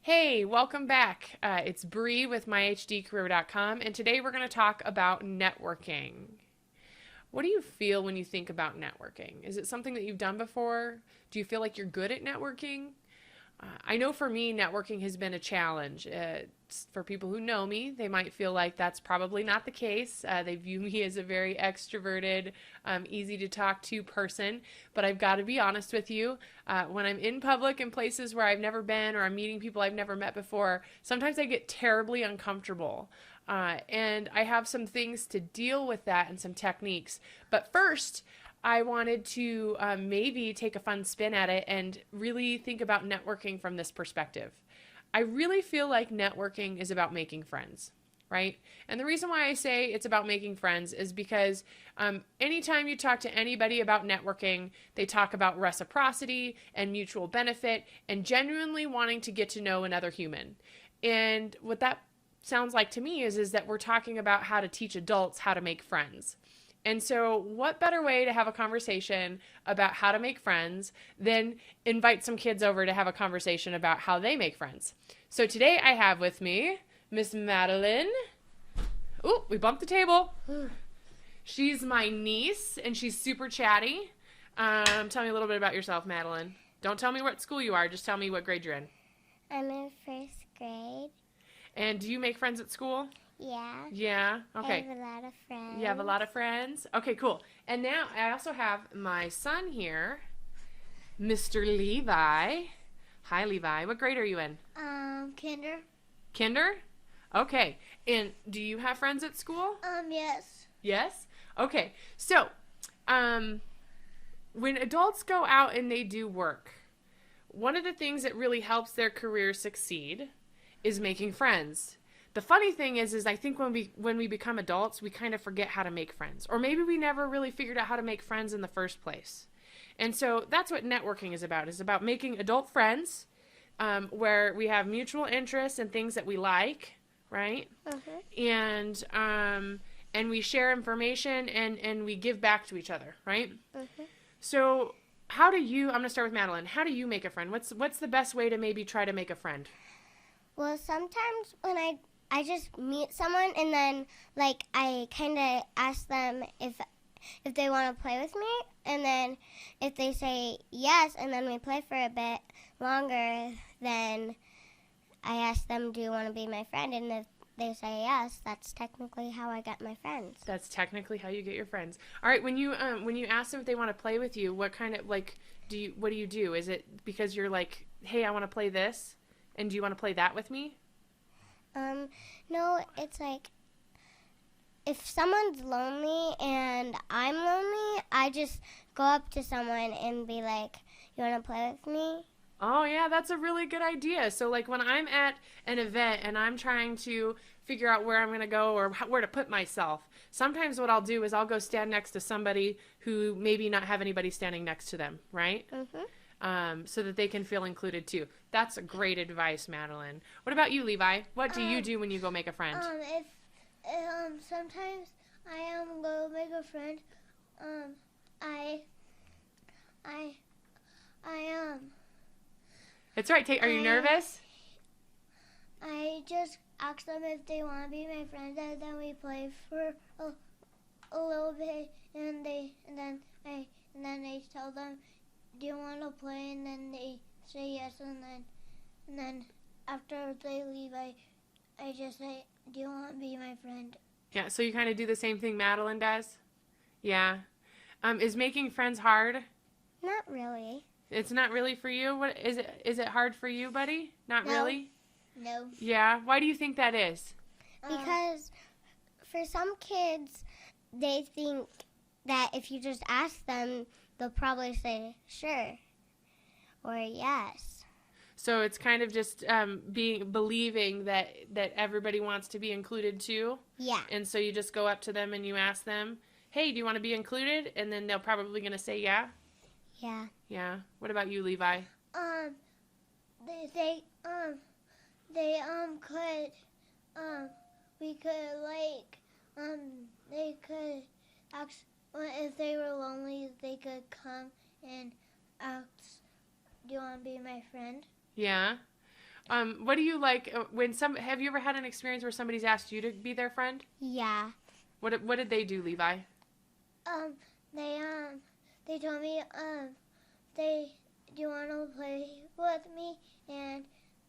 Hey, welcome back. It's Bree with myhdcareer.com, and today we're going to talk about networking. What do you feel when you think about networking? Is it something that you've done before? Do you feel like you're good at networking? I know for me, networking has been a challenge. For people who know me, they might feel like that's probably not the case. They view me as a very extroverted, easy to talk to person. But I've got to be honest with you. When I'm in public in places where I've never been or I'm meeting people I've never met before, sometimes I get terribly uncomfortable. And I have some things to deal with that and some techniques. But first, I wanted to maybe take a fun spin at it and really think about networking from this perspective. I really feel like networking is about making friends, right? And the reason why I say it's about making friends is because anytime you talk to anybody about networking, they talk about reciprocity and mutual benefit and genuinely wanting to get to know another human. And what that sounds like to me is that we're talking about how to teach adults how to make friends. And so, what better way to have a conversation about how to make friends than invite some kids over to have a conversation about how they make friends? So, today I have with me Miss Madeline. Oh, we bumped the table. She's my niece, and she's super chatty. Tell me a little bit about yourself, Madeline. Don't tell me what school you are, just tell me what grade you're in. I'm in first grade. And do you make friends at school? Yeah. Yeah? Okay. I have a lot of friends. You have a lot of friends? Okay, cool. And now I also have my son here, Mr. Levi. Hi, Levi. What grade are you in? Kinder. Kinder? Okay. And do you have friends at school? Yes. Yes? Okay. So, when adults go out and they do work, one of the things that really helps their career succeed is making friends. The funny thing is I think when we become adults, we kind of forget how to make friends. Or maybe we never really figured out how to make friends in the first place. And so that's what networking is about making adult friends where we have mutual interests and things that we like, right? And we share information and we give back to each other, right? So I'm going to start with Madeline. How do you make a friend? What's the best way to maybe try to make a friend? Well, sometimes when I just meet someone and then I kind of ask them if they want to play with me, and then if they say yes and then we play for a bit longer, then I ask them, do you want to be my friend? And if they say yes, that's technically how I get my friends. That's technically how you get your friends. All right, when you ask them if they want to play with you, what kind of what do you do? Is it because you're like, hey, I want to play this, and do you want to play that with me? No, it's like if someone's lonely and I'm lonely, I just go up to someone and be like, you want to play with me? Oh, yeah, that's a really good idea. So, like, when I'm at an event and I'm trying to figure out where I'm going to go or where to put myself, sometimes what I'll do is I'll go stand next to somebody who maybe not have anybody standing next to them, right? So that they can feel included too. That's a great advice, Madeline. What about you, Levi? What do you do when you go make a friend? If sometimes I go make a friend, I It's right. Are you nervous? I just ask them if they want to be my friends, and then we play for a little bit, and then I tell them, do you want to play? And then they say yes, and then after they leave, I just say, do you want to be my friend? Yeah. So you kind of do the same thing Madeline does. Yeah. Is making friends hard? Not really. It's not really for you. What is it? Is it hard for you, buddy? Not No. really. No. Yeah. Why do you think that is? Because for some kids, they think that if you just ask them, they'll probably say sure or yes. So it's kind of just believing that everybody wants to be included too. Yeah. And so you just go up to them and you ask them, "Hey, do you want to be included?" And then they're probably going to say yeah. Yeah. Yeah. What about you, Levi? They could we could they could ask if they were lonely, they could come and ask, do you want to be my friend? Yeah. What do you like when have you ever had an experience where somebody's asked you to be their friend? Yeah. What did they do, Levi? Um, they they told me they do you want to play with me, and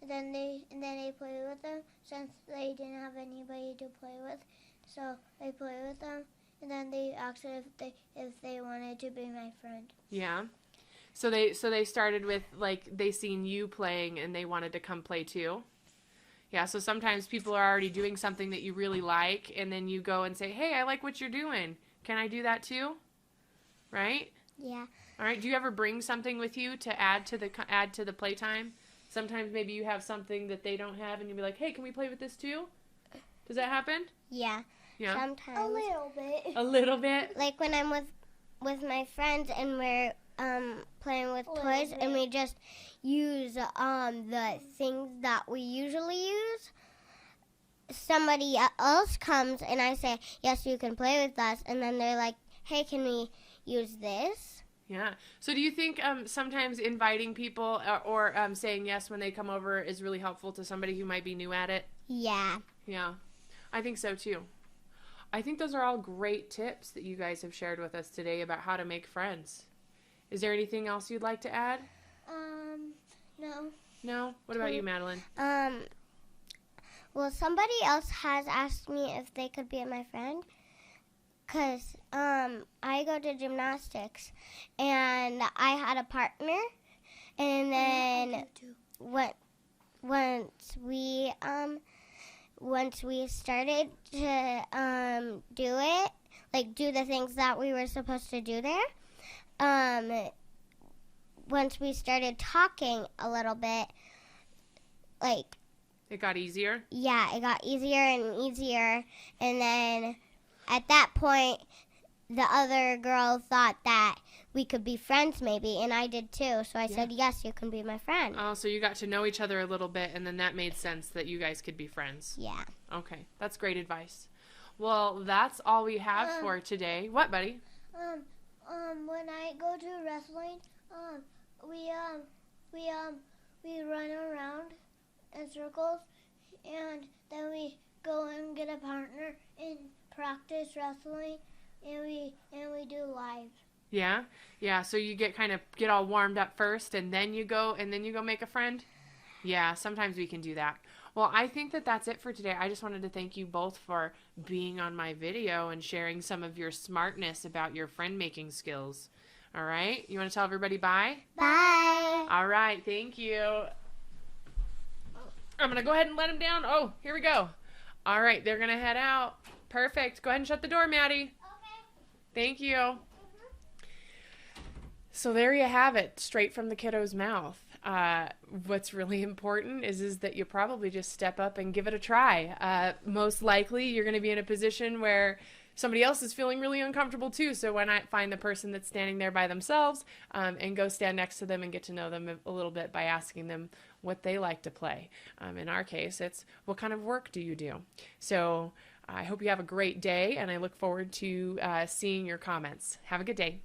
then they play with them since they didn't have anybody to play with, so they play with them, and then they asked if they wanted to be my friend. Yeah. So they started with like they seen you playing and they wanted to come play too. Yeah, so sometimes people are already doing something that you really like and then you go and say, "Hey, I like what you're doing. Can I do that too?" Right? Yeah. All right. Do you ever bring something with you to add to the playtime? Sometimes maybe you have something that they don't have and you'll be like, "Hey, can we play with this too?" Does that happen? Yeah. Yeah. Sometimes. A little bit. A little bit. Like when I'm with my friends and we're playing with A little toys and bit. we just use the things that we usually use. Somebody else comes and I say, "Yes, you can play with us," and then they're like, "Hey, can we use this?" Yeah. So do you think sometimes inviting people or saying yes when they come over is really helpful to somebody who might be new at it? Yeah. Yeah. I think so too. I think those are all great tips that you guys have shared with us today about how to make friends. Is there anything else you'd like to add? No. No? What about you, Madeline? Well, somebody else has asked me if they could be my friend. Because I go to gymnastics, and I had a partner, and then once we started to do it, like do the things that we were supposed to do there, once we started talking a little bit, like, It got easier? yeah, it got easier and easier, and then at that point, the other girl thought that we could be friends maybe, and I did too. So I said, "Yes, you can be my friend." Oh, so you got to know each other a little bit, and then that made sense that you guys could be friends. Yeah. Okay, that's great advice. Well, that's all we have for today. What, buddy? When I go to wrestling, we run around in circles, and then we go and get a partner and practice wrestling, and we do live. Yeah? Yeah, so you get all warmed up first and then you go make a friend? Yeah, sometimes we can do that. Well, I think that that's it for today. I just wanted to thank you both for being on my video and sharing some of your smartness about your friend-making skills. All right? You want to tell everybody bye? Bye. All right, thank you. I'm going to go ahead and let them down. Oh, here we go. All right, they're going to head out. Perfect. Go ahead and shut the door, Maddie. Okay. Thank you. So there you have it, straight from the kiddo's mouth. What's really important is that you probably just step up and give it a try. Most likely, you're going to be in a position where somebody else is feeling really uncomfortable too. So why not find the person that's standing there by themselves and go stand next to them and get to know them a little bit by asking them what they like to play. In our case, it's what kind of work do you do? So I hope you have a great day, and I look forward to seeing your comments. Have a good day.